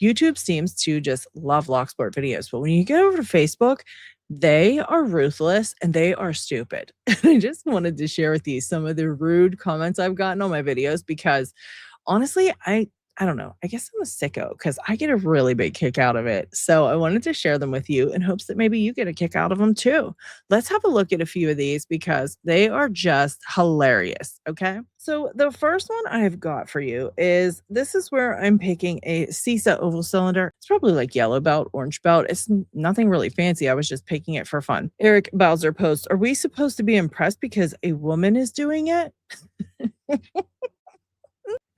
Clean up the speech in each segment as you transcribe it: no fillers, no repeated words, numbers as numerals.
YouTube seems to just love Locksport videos, but when you get over to Facebook, they are ruthless and they are stupid. And I just wanted to share with you some of the rude comments I've gotten on my videos because honestly, I don't know. I guess I'm a sicko because I get a really big kick out of it. So I wanted to share them with you in hopes that maybe you get a kick out of them too. Let's have a look at a few of these because they are just hilarious. Okay. So the first one I've got for you is this is where I'm picking a CISA oval cylinder. It's probably like yellow belt, orange belt. It's nothing really fancy. I was just picking it for fun. Eric Bowser posts, are we supposed to be impressed because a woman is doing it?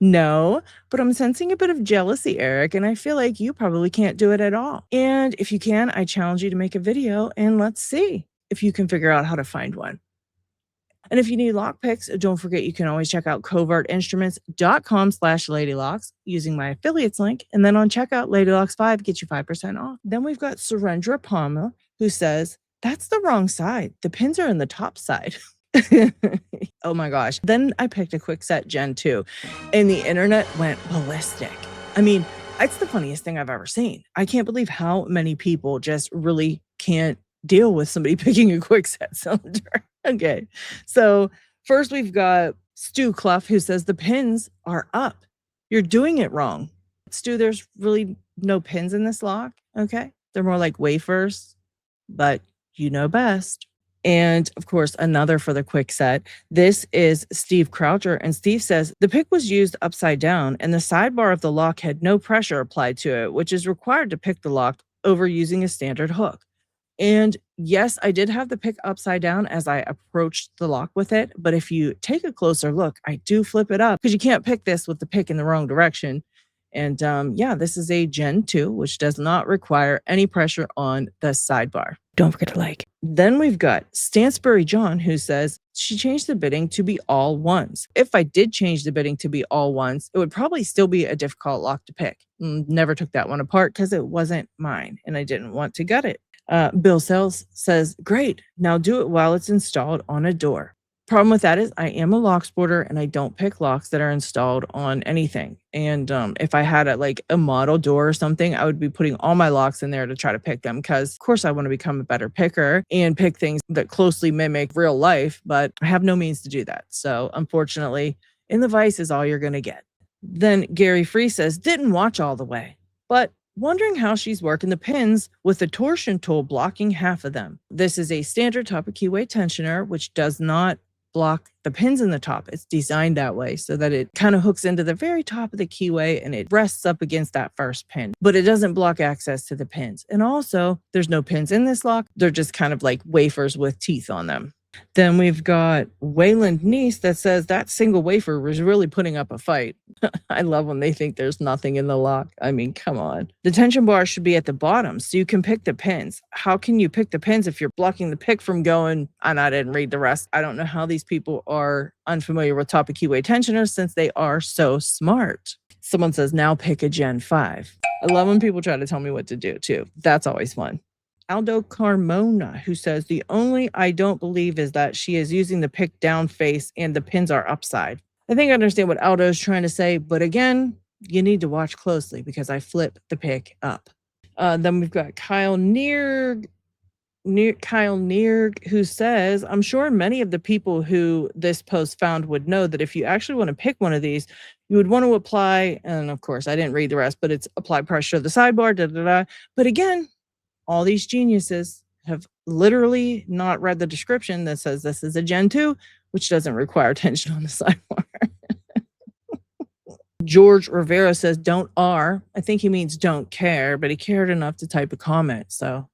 No, but I'm sensing a bit of jealousy, Eric, and I feel like you probably can't do it at all. And if you can, I challenge you to make a video and let's see if you can figure out how to find one. And if you need lock picks, don't forget you can always check out covertinstruments.com/ladylocks using my affiliates link. And then on checkout, LadyLocks5 gets you 5% off. Then we've got Surendra Palmer who says, that's the wrong side. The pins are in the top side. Oh my gosh. Then I picked a quick set Gen 2 and the internet went ballistic. I mean, it's the funniest thing I've ever seen. I can't believe how many people just really can't deal with somebody picking a quick set cylinder. Okay. So first we've got Stu Clough who says the pins are up. You're doing it wrong. Stu, there's really no pins in this lock. Okay. They're more like wafers, but you know best. And of course, another for the quick set. This is Steve Croucher. And Steve says the pick was used upside down and the sidebar of the lock had no pressure applied to it, which is required to pick the lock over using a standard hook. And yes, I did have the pick upside down as I approached the lock with it. But if you take a closer look, I do flip it up because you can't pick this with the pick in the wrong direction. And yeah, this is a Gen 2, which does not require any pressure on the sidebar. Don't forget to like. Then we've got Stansbury John, who says she changed the bidding to be all ones. If I did change the bidding to be all ones, it would probably still be a difficult lock to pick. Never took that one apart because it wasn't mine and I didn't want to gut it. Bill Sells says, great, now do it while it's installed on a door. Problem with that is I am a Locksporter and I don't pick locks that are installed on anything. And if I had a model door or something, I would be putting all my locks in there to try to pick them because, of course, I want to become a better picker and pick things that closely mimic real life, but I have no means to do that. So unfortunately, in the Vice is all you're going to get. Then Gary Free says, didn't watch all the way, but wondering how she's working the pins with the torsion tool blocking half of them. This is a standard type of keyway tensioner, which does not block the pins in the top. It's designed that way so that it kind of hooks into the very top of the keyway and it rests up against that first pin, but it doesn't block access to the pins. And also there's no pins in this lock. They're just kind of like wafers with teeth on them. Then we've got Wayland Neese that says that single wafer was really putting up a fight. I love when they think there's nothing in the lock. I mean, come on. The tension bar should be at the bottom so you can pick the pins. How can you pick the pins if you're blocking the pick from going? And I didn't read the rest. I don't know how these people are unfamiliar with topic keyway tensioners since they are so smart. Someone says, now pick a Gen 5. I love when people try to tell me what to do too. That's always fun. Aldo Carmona, who says the only I don't believe is that she is using the pick down face and the pins are upside. I think I understand what Aldo is trying to say, but again, you need to watch closely because I flip the pick up. Then we've got Kyle Neerg, who says, I'm sure many of the people who this post found would know that if you actually want to pick one of these, you would want to apply, and of course, I didn't read the rest, but it's apply pressure to the sidebar, But again, all these geniuses have literally not read the description that says this is a Gen 2, which doesn't require tension on the sidebar. George Rivera says, don't R. I think he means don't care, but he cared enough to type a comment. So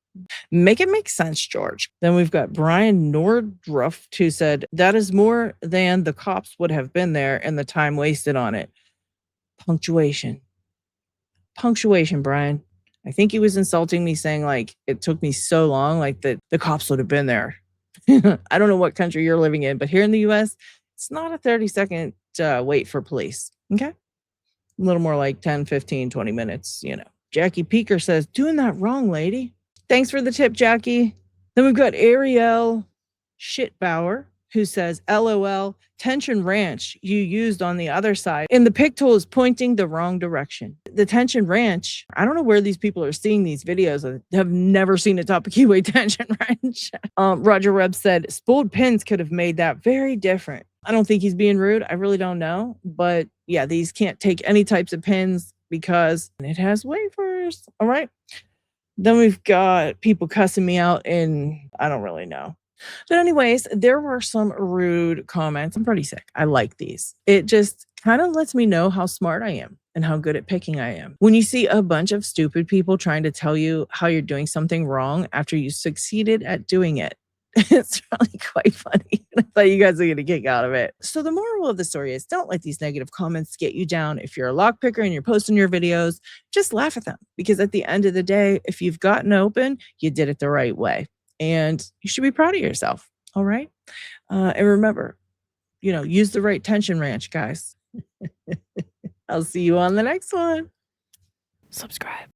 make it make sense, George. Then we've got Brian Nordruff, who said, that is more than the cops would have been there and the time wasted on it. Punctuation, Brian. I think he was insulting me saying like, it took me so long, like the cops would have been there. I don't know what country you're living in, but here in the US, it's not a 30-second wait for police. Okay. A little more like 10, 15, 20 minutes, you know. Jackie Peeker says, doing that wrong, lady. Thanks for the tip, Jackie. Then we've got Ariel Shitbauer, who says, LOL, tension wrench you used on the other side. And the pick tool is pointing the wrong direction. The tension wrench, I don't know where these people are seeing these videos. I have never seen a Topic UA tension wrench. Roger Webb said, spooled pins could have made that very different. I don't think he's being rude. I really don't know. But yeah, these can't take any types of pins because it has wafers. All right. Then we've got people cussing me out and I don't really know. But anyways, there were some rude comments. I'm pretty sick. I like these. It just kind of lets me know how smart I am and how good at picking I am. When you see a bunch of stupid people trying to tell you how you're doing something wrong after you succeeded at doing it, it's really quite funny. I thought you guys are going to kick out of it. So the moral of the story is don't let these negative comments get you down. If you're a lockpicker and you're posting your videos, just laugh at them. Because at the end of the day, if you've gotten open, you did it the right way. And you should be proud of yourself. All right. And remember, use the right tension wrench, guys. I'll see you on the next one. Subscribe.